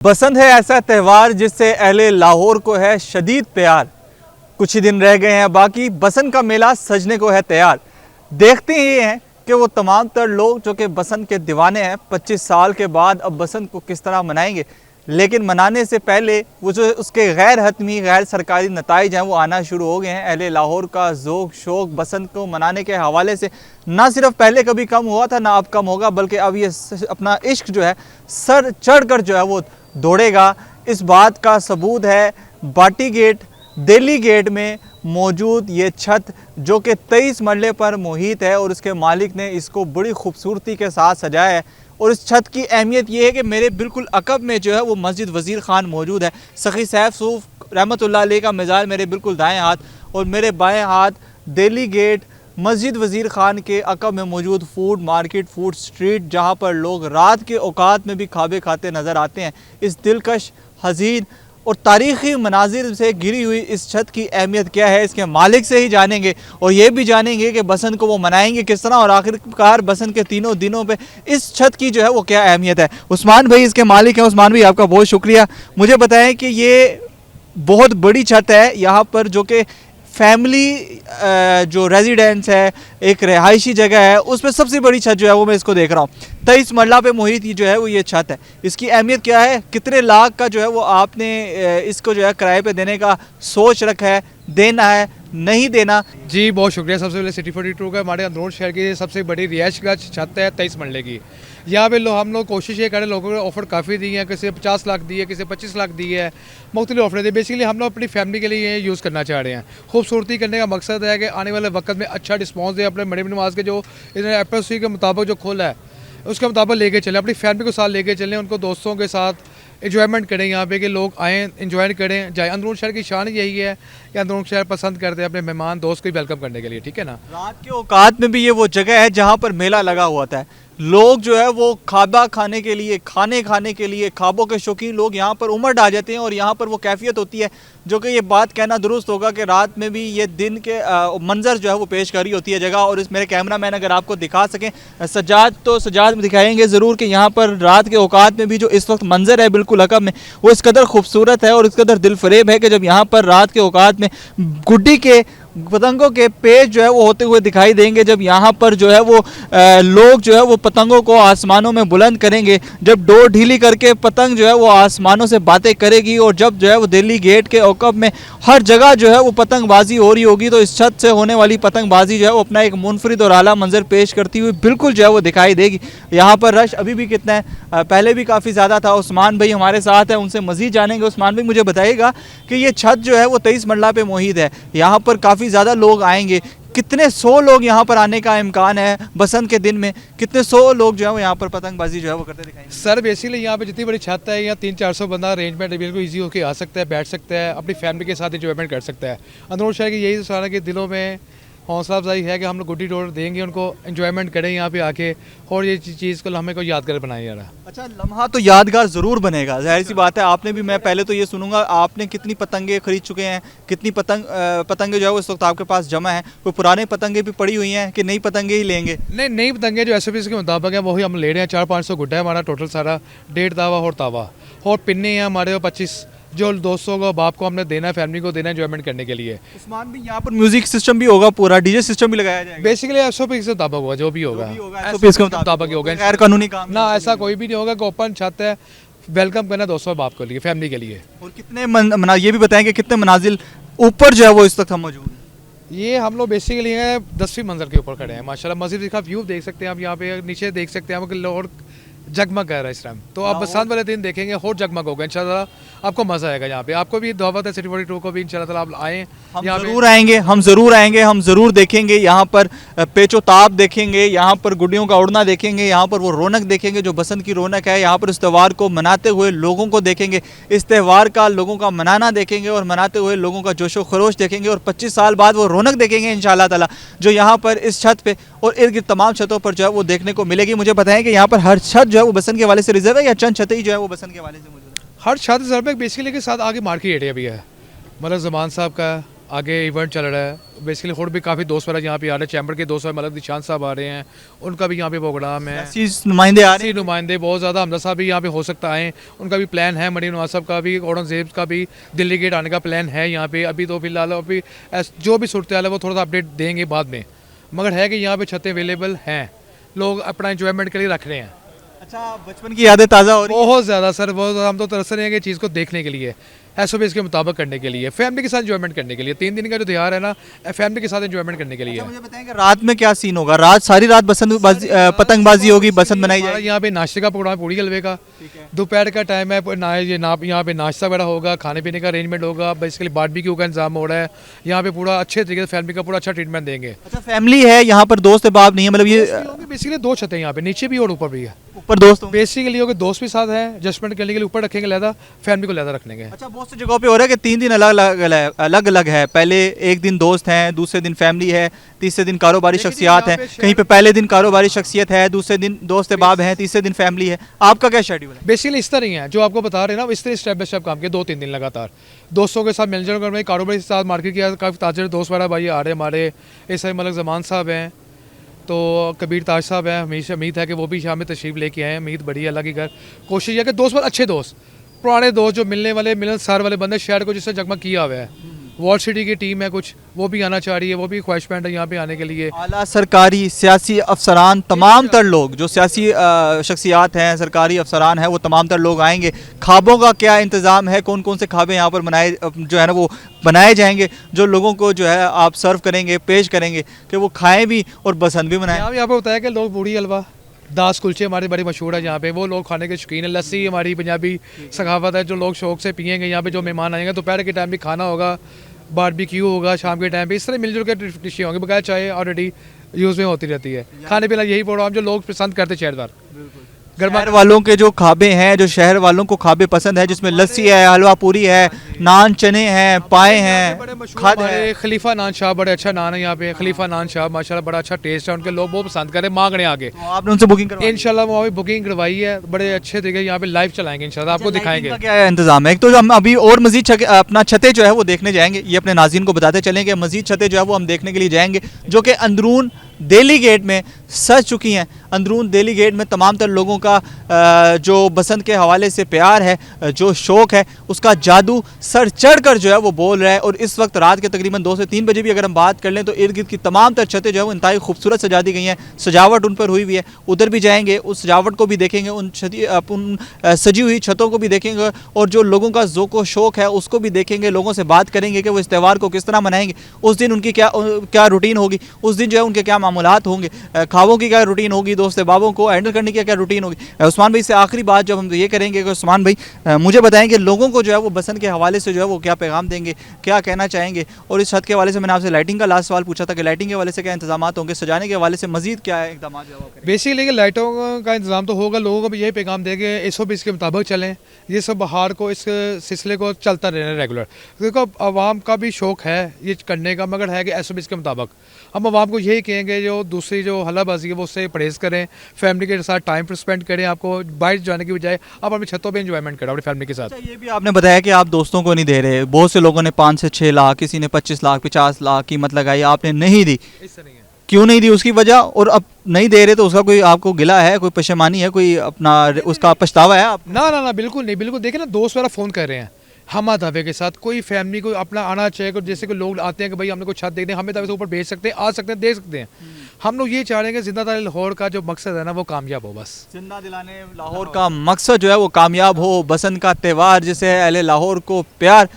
बसंत है ऐसा त्यौहार जिससे अहले लाहौर को है शदीद प्यार। कुछ ही दिन रह गए हैं बाकी बसंत का मेला सजने को है तैयार। देखते ही हैं कि वो तमाम तर लोग जो कि बसंत के दीवाने हैं 25 साल के बाद अब बसंत को किस तरह मनाएंगे। लेकिन मनाने से पहले वो जो उसके गैर हतमी गैर सरकारी नताइज हैं वो आना शुरू हो गए हैं। अहले लाहौर का ज़ोक शौक बसंत को मनाने के हवाले से ना सिर्फ पहले कभी कम हुआ था ना अब कम होगा, बल्कि अब ये अपना इश्क जो है सर चढ़ कर जो है वो दौड़ेगा। इस बात का सबूत है बाटी गेट दिल्ली गेट में मौजूद ये छत जो कि 23 मरले पर मुहित है और उसके मालिक ने इसको बड़ी खूबसूरती के साथ सजाया है। और इस छत की अहमियत ये है कि मेरे बिल्कुल अकब में जो है वो मस्जिद वज़ीर ख़ान मौजूद है। सखी सैफ सूफ रहमतुल्लाह अलैह का मज़ार मेरे बिल्कुल दाएँ हाथ और मेरे बाएँ हाथ दिल्ली गेट मस्जिद वज़ीर ख़ान के अकब में मौजूद फूड मार्केट फूड स्ट्रीट, जहाँ पर लोग रात के औकात में भी खाबे खाते नज़र आते हैं। इस दिलकश हसीन और तारीख़ी मनाजिर से घिरी हुई इस छत की अहमियत क्या है इसके मालिक से ही जानेंगे और ये भी जानेंगे कि बसंत को वो मनाएंगे किस तरह और आखिरकार बसंत के तीनों दिनों पे इस छत की जो है वो क्या अहमियत है। उस्मान भाई इसके मालिक हैं। उस्मान भाई आपका बहुत शुक्रिया। मुझे बताएं कि ये बहुत बड़ी छत है यहाँ पर जो कि फैमिली जो रेजिडेंस है एक रिहायशी जगह है उसमें सबसे बड़ी छत जो है वो मैं इसको देख रहा हूँ। 23 मरला पे मुहित जो है वो ये छत है। इसकी अहमियत क्या है, कितने लाख का जो है वो आपने इसको जो है किराए पे देने का सोच रखा है, देना है नहीं देना? जी बहुत शुक्रिया। सबसे पहले सिटी 42 का हमारे अंदरूनी शहर की सबसे बड़ी रिहायश का छत है 23 मरले की। यहाँ पे हम लोग कोशिश ये करें, लोगों को ऑफ़र काफ़ी दी है, किसी 50 लाख दी है, किसी 25 लाख दी है, मुख्तलिफ ऑफर दी। बेसिकली हम लोग अपनी फैमिली के लिए यूज़ करना चाह रहे हैं। खूबसूरती करने का मकसद है कि आने वाले वक्त में अच्छा रिस्पॉन्स दे। अपने मरीम नवाज के जो इन्होंने एपी के मुताबिक जो खोला है उसके मुताबिक लेके चलें, अपनी फैमिली को साथ लेके चलें, उनको दोस्तों के साथ इन्जॉयमेंट करें। यहाँ पे कि लोग आएँ इन्जॉय करें जाए। अंदरून शहर की शान यही है कि अंदरून शहर पसंद करते हैं अपने मेहमान दोस्त को वेलकम करने के लिए। ठीक है ना। रात के औकात में भी ये वो जगह है जहाँ पर मेला लगा हुआ था। लोग जो है वो खाबा खाने के लिए खाने खाने के लिए खाबों के शौकीन लोग यहाँ पर उमड़ आ जाते हैं और यहाँ पर वो कैफियत होती है जो कि ये बात कहना दुरुस्त होगा कि रात में भी ये दिन के मंजर जो है वो पेश कर रही होती है जगह। और इस मेरे कैमरा मैन अगर आपको दिखा सकें सजाद तो सजाद में दिखाएंगे ज़रूर कि यहाँ पर रात के औकात में भी जो इस वक्त मंजर है बिल्कुल अकब में वो इस कदर खूबसूरत है और इस कदर दिलफरेब है कि जब यहाँ पर रात के औकात में गुड्डी के पतंगों के पेच जो है वो होते हुए दिखाई देंगे, जब यहाँ पर जो है वो लोग जो है वो पतंगों को आसमानों में बुलंद करेंगे, जब डोर ढीली करके पतंग जो है वो आसमानों से बातें करेगी और जब जो है वो दिल्ली गेट के औकब में हर जगह जो है वो पतंगबाजी हो रही होगी, तो इस छत से होने वाली पतंगबाजी जो है वो अपना एक मुनफरिद और आला मंजर पेश करती हुई बिल्कुल जो है वो दिखाई देगी। यहाँ पर रश अभी भी कितना है, पहले भी काफ़ी ज़्यादा था। उस्मान भाई हमारे साथ है, उनसे मज़ीद जानेंगे। उस्मान भाई मुझे बताइएगा कि ये छत जो है वो 23 मरला पे मुहित है, यहाँ पर काफ़ी ज़्यादा लोग आएंगे, कितने 100 लोग यहाँ पर आने का इम्कान है बसंत के दिन में? कितने 100 लोग जो है वो यहाँ पर पतंगबाजी जो है वो करते दिखाएंगे? सर बेसिकली यहाँ पे जितनी बड़ी छत है यहाँ 300-400 बंदा अरेंजमेंट बिल्कुल इजी होकर आ सकता है, बैठ सकता है, अपनी फैमिली के साथ इंजॉयमेंट कर सकता है। अंदरून शहर की यही सारा के दिलों में हौसला अफजाई है कि हम लोग गुड्डी डोर देंगे, उनको एंजॉयमेंट करें यहाँ पे आके और ये चीज़ को हमें को यादगार बनाए जा रहा है। अच्छा, लम्हा तो यादगार ज़रूर बनेगा, जाहिर सी बात है। आपने भी, मैं पहले तो ये सुनूंगा आपने कितनी पतंगे खरीद चुके हैं, कितनी पतंगे जो है इस वक्त आपके पास जमा है? कोई पुराने पतंगे भी पड़ी हुई हैं कि नई पतंगे ही लेंगे? नहीं, नई पतंगे जो SOP के मुताबिक है वही हम ले रहे हैं। 400-500 गुड्डा है हमारा टोटल सारा, 1.5 तावा और पिन्ने हैं हमारे 25 जो दोस्तों को बाप को हमने देना है, फैमिली को देना है एंजॉयमेंट करने के लिए। उस्मान भी यहाँ पर म्यूजिक सिस्टम भी होगा, पूरा डीजे सिस्टम भी लगाया जाएगा? बेसिकली SOP के मुताबिक होगा, जो भी होगा SOP के मुताबिक होगा, गैर कानूनी काम ना ऐसा कोई भी नहीं होगा कि ओपन छत है, वेलकम करना दोस्तों बाप के लिए, फैमिली के लिए। और कितने ये भी बताएंगे कितने मनाजिल ऊपर जो है वो इस वक्त हम मौजूद हैं? ये हम लोग बेसिकली हैं 10वीं मंजिल के ऊपर खड़े हैं माशाल्लाह। मस्जिद का व्यू देख सकते हैं आप, यहाँ पे नीचे देख सकते हैं आप और जगमग कर रहा है इस टाइम। तो आप बसंत वाले दिन देखेंगे और जगमग होगा इंशाल्लाह, आपको मज़ा आएगा। यहाँ पे आपको भी दावत है सिटी 42 को भी इंशाल्लाह आप आएँ। हम ज़रूर आएंगे, हम ज़रूर आएंगे, हम ज़रूर देखेंगे यहाँ पर पेचो ताप देखेंगे, यहाँ पर गुड्डियों का उड़ना देखेंगे, यहाँ पर वो रौनक देखेंगे जो बसंत की रौनक है। यहाँ पर इस त्यौहार को मनाते हुए लोगों को देखेंगे, इस त्यौहार का लोगों का मनाना देखेंगे और मनाते हुए लोगों का जोशो खरोश देखेंगे और 25 साल बाद वो रौनक देखेंगे इंशाल्लाह ताला जो यहाँ पर इस छत पर और इर्द गिर्द तमाम छतों पर जो है वो देखने को मिलेगी। मुझे बताएं कि यहाँ पर हर छत जो है वो बसंत के हवाले से रिजर्व है या चंद छतें ही जो है वो बसंत के हवाले से मौजूद है? हर छत रिजर्व है बेसिकली के साथ आगे मार्केट एरिया भी है, मतलब ज़मान साहब का आगे इवेंट चल रहा है। बेसिकली खुद भी काफ़ी दोस्त वगैरह यहाँ पे आ रहे हैं, चैम्बर के दोस्त मतलब निशान साहब आ रहे हैं, उनका भी यहाँ पे प्रोग्राम है। नुमाइंदे आ रहे सियासी नुमाइंदे बहुत ज़्यादा, हमजा साहब भी यहाँ पे हो सकता है, उनका भी प्लान है, मरीम नवाज साहब का भी, औरंगजेब का भी दिल्ली गेट आने का प्लान है यहाँ पे। अभी तो फिलहाल अभी जो भी सूरत हाल है वो थोड़ा सा अपडेट देंगे बाद में, मगर है कि यहाँ पे छतें अवेलेबल हैं, लोग अपना इंजॉयमेंट के लिए रख रहे हैं। अच्छा, बचपन की यादें ताज़ा हो रही हैं? बहुत ज़्यादा सर, बहुत ज़्यादा। हम तो तरस रहे हैं कि चीज़ को देखने के लिए, एसओपीएस के मुताबिक करने के लिए, फैमिली के साथ एंजॉयमेंट करने के लिए। 3 दिन का जो त्योहार है ना, फैमिली के साथ एंजॉयमेंट करने के लिए। अच्छा, मुझे बताएं कि रात में क्या सीन होगा? रात सारी रात पतंगबाजी होगी, बसंत बनाई हमारा जाएगी? यहाँ पे नाश्ते का प्रोग्राम है, पूड़ी हलवे का। दोपहर का टाइम है, यहाँ पे नाश्ता वगैरह होगा, खाने पीने का अरेंजमेंट होगा, बेसिकली बारबेक्यू का इंतजाम हो रहा है यहाँ पे। पूरा अच्छे तरीके से फैमिली का पूरा अच्छा ट्रीटमेंट देंगे। अच्छा, फैमिली है यहाँ पर, दोस्त बाप नहीं है, मतलब ये बेसिकली 2 छतें यहाँ पे, नीचे भी और ऊपर भी है। ऊपर दोस्त होंगे? बेसिकली होगा दोस्त भी साथ हैं, एडजस्टमेंट करने के लिए ऊपर रखेंगे लहदा, फैमिली को लहदा रखने के। अच्छा, बहुत सी जगहों पे हो रहा है कि 3 दिन अलग अलग है। पहले एक दिन दोस्त हैं, दूसरे दिन फैमिली है, तीसरे दिन कारोबारी लेकिन शख्सियात यहाँ हैं। पे कहीं पे पहले दिन कारोबारी शख्सियत है, दूसरे दिन दोस्त बाब हैं, तीसरे दिन फैमिली है। आपका क्या शेड्यूल है? बेसिकली इस तरह ही है जो आपको बता रहे हैं ना, इस तरह स्टेप बाय स्टेप काम किया 2-3 दिन लगातार, दोस्तों के साथ मिलजुल कर में, कारोबारी के साथ मार्केट किया। काफ़ी ताजर दोस्त वगैरह भाई आ रहे हैं हमारे, इस मलक जमान साहब हैं, तो कबीर ताज साहब हैं। हमेशा उम्मीद है कि वो भी शाम में तशरीफ़ लेके आए हैं, उम्मीद बड़ी अल्लाह की घर। कोशिश है कि दोस्त बहुत अच्छे दोस्त, पुराने दोस्त जो मिलने वाले मिलनसार वाले बंदे, शहर को जिससे जगमग किया हुआ है। वॉल सिटी की टीम है कुछ, वो भी आना चाह रही है, वो भी ख्वाहिशमंद है यहाँ पे आने के लिए। आला सरकारी सियासी अफसरान, तमाम तर लोग जो सियासी शख्सियात हैं, सरकारी अफसरान हैं, वो तमाम तर लोग आएंगे। खाबों का क्या इंतज़ाम है? कौन कौन से खाबे यहाँ पर बनाए जो है ना वो बनाए जाएंगे, जो लोगों को जो है आप सर्व करेंगे, पेश करेंगे कि वो खाएं भी और पसंद भी बनाएं? यहाँ पे होता है कि लोग बूढ़ी हलवा, दास कुलचे हमारे बड़े मशहूर है यहाँ पे, वो लोग खाने के शौकीन है। लस्सी हमारी पंजाबी सखावत है जो लोग शौक से पियेंगे। यहाँ पे जो मेहमान आएंगे, दोपहर के टाइम भी खाना होगा, बारबेक्यू होगा, शाम के टाइम पे इस तरह मिलजुल के डिशें होंगी। बगैर चाय ऑलरेडी यूज़ में होती रहती है। खाने पीने यही प्रोग्राम जो लोग पसंद करते शहरदार। शहर वालों के जो खाबे हैं, जो शहर वालों को खाबे पसंद है, जिसमें लस्सी है, हलवा पूरी है, नान चने हैं, पाए हैं, खाद है। खलीफा नान शाह बड़े अच्छा नान है यहाँ पे, खलीफा नान शाह माशाल्लाह बड़ा अच्छा टेस्ट है, उनके लोग बहुत पसंद करें, मांग रहे हैं आगे। तो आपने उनसे बुकिंग करवाई? इंशाल्लाह वो अभी बुकिंग करवाई है, बड़े अच्छे तरीके यहाँ पे लाइव चलाएंगे इंशाल्लाह, आपको दिखाएंगे। लाइटिंग का क्या इंतजाम है? एक तो हम अभी और मजीद अपना छतें जो है वो देखने जाएंगे, ये अपने नाज़रीन को बताते चलेंगे। मजीद छतें जो है वो हम देखने के लिए जाएंगे, जो कि अंदरून दिल्ली गेट में सज चुकी हैं। अंदरून दिल्ली गेट में तमाम तर लोगों का जो बसंत के हवाले से प्यार है, जो शौक़ है, उसका जादू सर चढ़ कर जो है वो बोल रहा है। और इस वक्त रात के तकरीबन 2 से 3 बजे भी अगर हम बात कर लें तो इर्द गिर्द की तमाम तर छतें जो है वो इंतहाई खूबसूरत सजा दी गई हैं, सजावट उन पर हुई हुई है। उधर भी जाएंगे, उस सजावट को भी देखेंगे, उन सजी हुई छतों को भी देखेंगे, और जो लोगों का ज़ौक़ व शौक़ है उसको भी देखेंगे। लोगों से बात करेंगे कि वो इस त्यौहार को किस तरह मनाएंगे, उस दिन उनकी क्या रूटीन होगी, उस दिन जो है उनके क्या मामूलात होंगे, खाबों की क्या रूटीन होगी, दोस्त बाबों को हैंडल करने की क्या रूटीन होगी। उस्मान भाई से आखिरी बात जब हम ये करेंगे कि उस्मान भाई मुझे बताएं कि लोगों को जो है वो बसंत के हवाले से जो है वो क्या पैगाम देंगे, क्या कहना चाहेंगे। और इस छत के हवाले से मैंने आपसे लाइटिंग का लास्ट सवाल पूछा था कि लाइटिंग के हवाले से क्या इंतजाम होंगे, सजाने के हवाले से मजीद क्या इकदाम? बेसिकली लाइटों का इंतजाम तो होगा, लोगों को भी यही पैगाम देंगे SOPs के मुताबिक चलें। ये सब बहार को इस सिलसिले को चलता रहना रेगुलर, क्योंकि आवाम का भी शौक़ है ये करने का, मगर है कि SOPs के मुताबिक। हम आवाम को यही कहेंगे जो दूसरी जो हलाबाजी है वो उससे परहेज़ करें, फैमिली के साथ टाइम स्पेंड करें। आपको बाहर जाने की बजाय आप अपनी छतों पे एंजॉयमेंट करें अपनी फैमिली के साथ। ये भी आपने बताया कि आप दोस्तों को नहीं दे रहे, बहुत से लोगों ने 5 से 6 लाख, किसी ने 25 लाख 50 लाख कीमत लगाई, आपने नहीं दी। ऐसा नहीं है। क्यों नहीं दी, उसकी वजह? और अब नहीं दे रहे तो उसका कोई आपको गिला है, कोई पशेमानी है, कोई अपना उसका पछतावा है आप? ना बिल्कुल नहीं, बिल्कुल। देखिए ना, दोस्त वाला फ़ोन कर रहे हैं हम दावे के साथ, कोई फैमिली को अपना आना चाहिए। जैसे कि लोग आते हैं कि भाई हमने कुछ छत देखते हैं, हमें दावे से ऊपर भेज सकते हैं, आ सकते हैं, दे सकते हैं। हम लोग ये चाह रहे हैं कि जिंदा लाहौर का जो मकसद है ना वो कामयाब हो। बस जिंदा दिलाने लाहौर का मकसद जो है वो कामयाब हो। बसंत का त्यौहार जिसे अहले लाहौर को प्यार,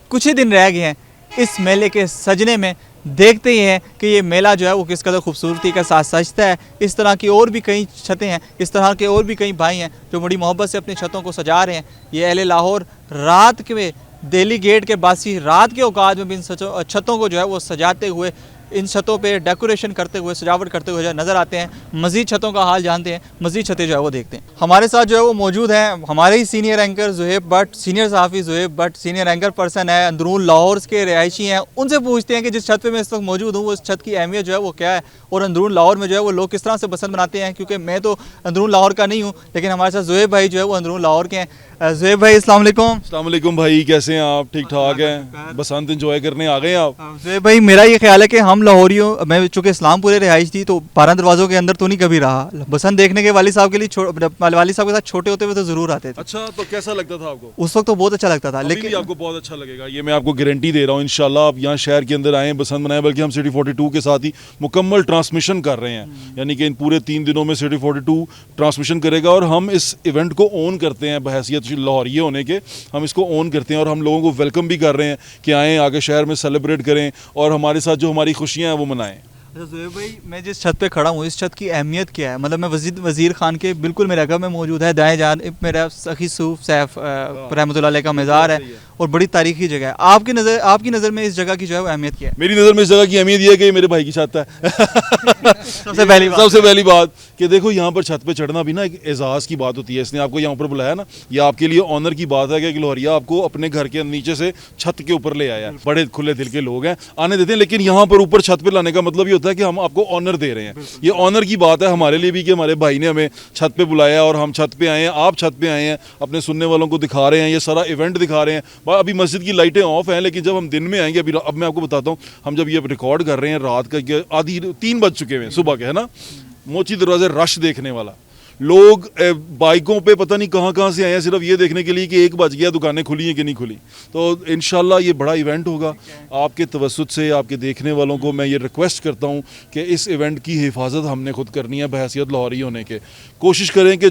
कुछ ही दिन रह गए हैं इस मेले के सजने में। देखते ही हैं कि ये मेला जो है वो किस कदर खूबसूरती के साथ सजता है। इस तरह की और भी कई छतें हैं, इस तरह के और भी कई भाई हैं जो बड़ी मोहब्बत से अपनी छतों को सजा रहे हैं। ये अहले लाहौर रात के दिल्ली गेट के बासी रात के औकात में भी इन छतों को जो है वो सजाते हुए, इन छतों पे डेकोरेशन करते हुए, सजावट करते हुए जो नज़र आते हैं। मज़ीद छतों का हाल जानते हैं, मज़ीद छतें जो है वो देखते हैं। हमारे साथ जो है वो मौजूद हैं हमारे ही senior anchor Zuhaib Bhatt, senior सहाफ़ी Zuhaib Bhatt, senior anchor person है, अंदरून लाहौर के रिहायशी हैं। उनसे पूछते हैं कि जिस छत पे मैं इस वक्त मौजूद हूँ, वो इस छत की अहमियत जो है वो क्या है, और अंदरून लाहौर में जो है वो लोग किस तरह से बसंत मनाते हैं। क्योंकि मैं तो अंदरून लाहौर का नहीं हूँ, लेकिन हमारे साथ ज़ुहैब भाई जो है वो अंदरून लाहौर के हैं। ज़ुहैब भाई अस्सलाम वालेकुम। अस्सलाम वालेकुम भाई, कैसे हैं आप? ठीक ठाक हैं? बसंत एंजॉय करने आ गए हैं आप? ज़ुहैब भाई मेरा ये ख्याल है कि हम लाहौरियों, मैं चूँकि इस्लामपुर रिहाइश थी तो 12 दरवाज़ों के अंदर तो नहीं कभी रहा। बसंत देखने के वालिद साहब के लिए वालिद साहब के साथ छोटे होते हुए तो ज़रूर आते थे। अच्छा, तो कैसा लगता था आपको? उस वक्त तो बहुत अच्छा लगता था, अभी भी लेकिन आपको बहुत अच्छा लगेगा, ये मैं आपको गारंटी दे रहा हूँ। इंशाल्लाह आप यहाँ शहर के अंदर आएँ, बसंत मनाएं। बल्कि हम सिटी 42 के साथ ही मुकम्मल ट्रांसमिशन कर रहे हैं, यानी कि इन पूरे 3 दिनों में सिटी 42 ट्रांसमिशन करेगा। और हम इस इवेंट को ओन करते हैं, बहैसियत लाहौरिये होने के हम इसको ओन करते हैं। और हम लोगों को वेलकम भी कर रहे हैं कि आएँ, आगे शहर में सेलिब्रेट करें और हमारे साथ जो हमारी खुशियाँ हैं वो मनाएं। अच्छा ज़ुहैब भाई, मैं जिस छत पे खड़ा हूँ इस छत की अहमियत क्या है? मतलब मैं वज़ीर खान के बिल्कुल मेरे घर में मौजूद है, दाएं जानिब मेरा सखी सूफ सैफ रहमतुल्लाह अलैह का मज़ार है और बड़ी तारीखी जगह है। आपकी नज़र में इस जगह की जो है वो अहमियत क्या है? मेरी नज़र में इस जगह की अहमियत ये है कि ये मेरे भाई की छत है। सबसे पहली बात कि देखो यहाँ पर छत पे चढ़ना भी ना एक एजाज़ की बात होती है। इसने आपको यहाँ पर बुलाया ना, ये आपके लिए ऑनर की बात है कि लाहौरिया आपको अपने घर के नीचे से छत के ऊपर ले आया है। बड़े खुले दिल के लोग हैं, आने देते हैं, लेकिन यहाँ पर ऊपर छत पे लाने का मतलब ये होता है कि हम आपको ऑनर दे रहे हैं। ये ऑनर की बात है हमारे लिए भी कि हमारे भाई ने हमें छत पे बुलाया और हम छत पे आए हैं, आप छत पे आए हैं, अपने सुनने वालों को दिखा रहे हैं, ये सारा इवेंट दिखा रहे हैं। अभी मस्जिद की लाइटें ऑफ हैं, लेकिन जब हम दिन में आएंगे, अब मैं आपको बताता हूँ, हम जब ये रिकॉर्ड कर रहे हैं रात का, आधी 3 बज चुके हैं सुबह के, है ना, मोची दरवाजे रश देखने वाला, लोग बाइकों पे पता नहीं कहाँ से आए हैं सिर्फ ये देखने के लिए कि 1 बज गया, दुकानें खुली हैं कि नहीं खुली। तो इंशाल्लाह ये बड़ा इवेंट होगा। आपके तवस्सुत से आपके देखने वालों को मैं ये रिक्वेस्ट करता हूँ कि इस इवेंट की हिफाजत हमने खुद करनी है बहैसियत लाहौरी होने के। कोशिश करें कि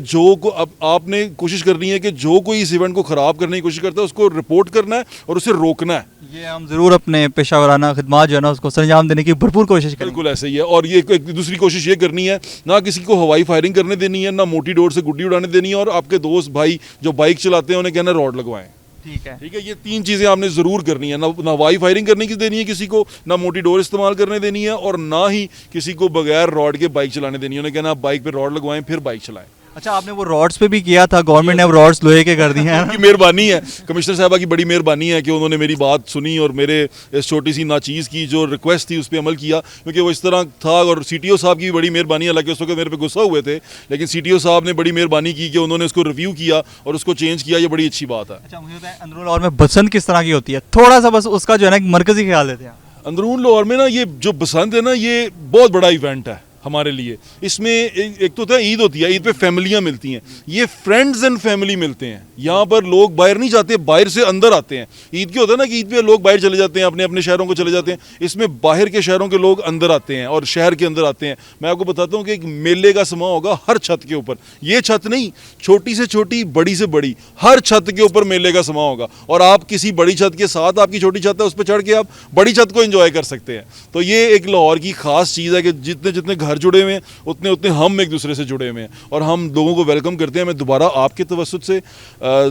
आपने कोशिश करनी है कि जो कोई इस इवेंट को ख़राब करने की कोशिश करता है उसको रिपोर्ट करना है और उसे रोकना है। ये हम ज़रूर अपने पेशावराना खिदमत जो है ना उसको सरंजाम देने की भरपूर कोशिश करें। बिल्कुल ऐसे ही है। और ये एक दूसरी कोशिश ये करनी है, ना किसी को हवाई फायरिंग करने देनी है, ना मोटी डोर से गुड्डी उड़ाने देनी है, और आपके दोस्त भाई जो बाइक चलाते हैं उन्हें कहना रॉड लगवाएं। ठीक है, ये 3 चीज़ें आपने ज़रूर करनी है। ना हवाई फायरिंग करने की देनी है किसी को, ना मोटी डोर इस्तेमाल करने देनी है, और ना ही किसी को बगैर रॉड के बाइक चलाने देनी है। उन्हें कहना आप बाइक पे रॉड लगवाएं फिर बाइक चलाएं। अच्छा, आपने वो रॉड्स पे भी किया था, गवर्नमेंट ने अब रॉड्स लोहे के कर दिए हैं। उनकी मेहरबानी है, कमिश्नर साहबा की बड़ी मेहरबानी है कि उन्होंने मेरी बात सुनी और मेरे इस छोटी सी नाचीज़ की जो रिक्वेस्ट थी उस पर अमल किया, क्योंकि वो इस तरह था। और CTO साहब की भी बड़ी मेहरबानी है, हालांकि उस वक्त मेरे पे गुस्सा हुए थे, लेकिन CTO साहब ने बड़ी मेहरबानी की कि उन्होंने उसको रिव्यू किया और उसको चेंज किया। ये बड़ी अच्छी बात है। अच्छा, मुझे बताएं अंदरून लाहौर में बसंत किस तरह की होती है? थोड़ा सा बस उसका जो है ना मरकजी ख्याल देते हैं। अंदरून लाहौर में ना ये जो बसंत है ना, ये बहुत बड़ा इवेंट है हमारे लिए। इसमें एक तो होता है ईद होती है, ईद पे फैमिलियाँ मिलती हैं, ये फ्रेंड्स एंड फैमिली मिलते हैं। यहाँ पर लोग बाहर नहीं जाते, बाहर से अंदर आते हैं। ईद के होता है ना कि ईद पे लोग बाहर चले जाते हैं, अपने अपने शहरों को चले जाते हैं। इसमें बाहर के शहरों के लोग अंदर आते हैं और शहर के अंदर आते हैं। मैं आपको बताता हूँ कि एक मेले का समा होगा हर छत के ऊपर। ये छत नहीं, छोटी से छोटी, बड़ी से बड़ी, हर छत के ऊपर मेले का समा होगा। और आप किसी बड़ी छत के साथ, आपकी छोटी छत है उस पर चढ़ के आप बड़ी छत को एंजॉय कर सकते हैं। तो ये एक लाहौर की खास चीज़ है कि जितने जितने घर जुड़े हुए हैं उतने उतने हम एक दूसरे से जुड़े हुए हैं और हम लोगों को वेलकम करते हैं। मैं दोबारा आपके तवस्सुत से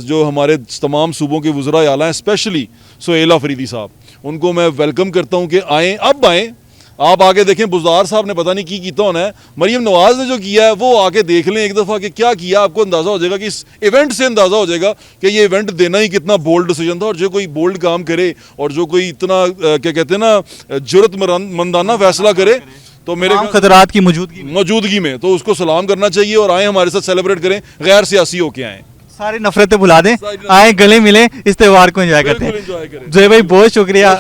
जो हमारे तमाम सूबों के वज़रा आला हैं, स्पेशली सुहेल अफरीदी साहब, उनको मैं वेलकम करता हूं कि आएँ, अब आएँ। आप आके देखें, बुज़दार साहब ने पता नहीं की किया होना है, मरीम नवाज़ ने जो किया है वो आके देख लें एक दफ़ा कि क्या किया। आपको अंदाज़ा हो जाएगा कि इस इवेंट से अंदाज़ा हो जाएगा कि ये इवेंट देना ही कितना बोल्ड डिसीजन था। और जो कोई बोल्ड काम करे और जो कोई इतना क्या कहते हैं ना जुर्रतमंदाना फैसला करे, तो मेरे खतरात की मौजूदगी में तो उसको सलाम करना चाहिए और आए हमारे साथ सेलिब्रेट करें, गैर सियासी होके आए, सारी नफरतें भुला दें, आए गले मिले, इस त्यौहार को एंजॉय करते हैं। ज़ुहैब भाई बहुत शुक्रिया,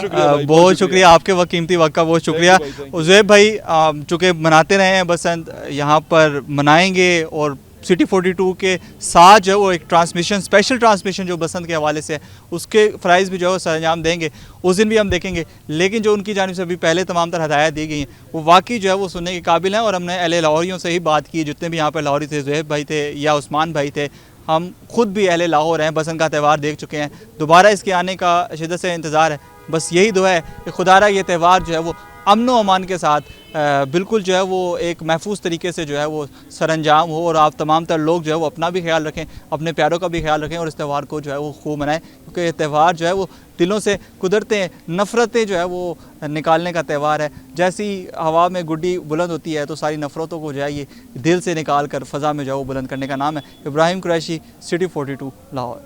बहुत शुक्रिया आपके वक्त कीमती वक्त का, बहुत शुक्रिया। ज़ुहैब भाई चूँकि मनाते रहे हैं बसंत, यहाँ पर मनाएंगे और सिटी 42 के साथ जो है वो एक ट्रांसमिशन, स्पेशल ट्रांसमिशन जो बसंत के हवाले से उसके फ़राइज़ भी जो है सरंजाम देंगे, उस दिन भी हम देखेंगे। लेकिन जो उनकी जानिब से अभी पहले तमाम तरह हदायत दी गई हैं वो वाकई जो है वो सुनने के काबिल हैं। और हमने अहले लाहौरियों से ही बात की, जितने भी यहाँ पर लाहौरी थे, ज़ुहैब भाई थे या उस्मान भाई थे, हम खुद भी अहले लाहौर हैं, बसंत का त्यौहार देख चुके हैं, दोबारा इसके आने का शिद्दत से इंतज़ार है। बस यही दुआ है कि खुदारा ये त्यौहार जो है वो अमन व अमान के साथ बिल्कुल जो है वो एक महफूज तरीके से जो है वो सरंजाम हो और आप तमाम तर लोग जो है वो अपना भी ख्याल रखें, अपने प्यारों का भी ख्याल रखें और इस त्यौहार को जो है वो खूब मनाएं, क्योंकि ये त्यौहार जो है वो दिलों से कुदरतें, नफ़रतें जो है वो निकालने का त्यौहार है। जैसी हवा में गुड्डी बुलंद होती है तो सारी नफ़रतों को जो है ये दिल से निकाल कर फ़ज़ा में जो है वो बुलंद करने का नाम है। इब्राहिम कुरैशी, सिटी 42, लाहौर।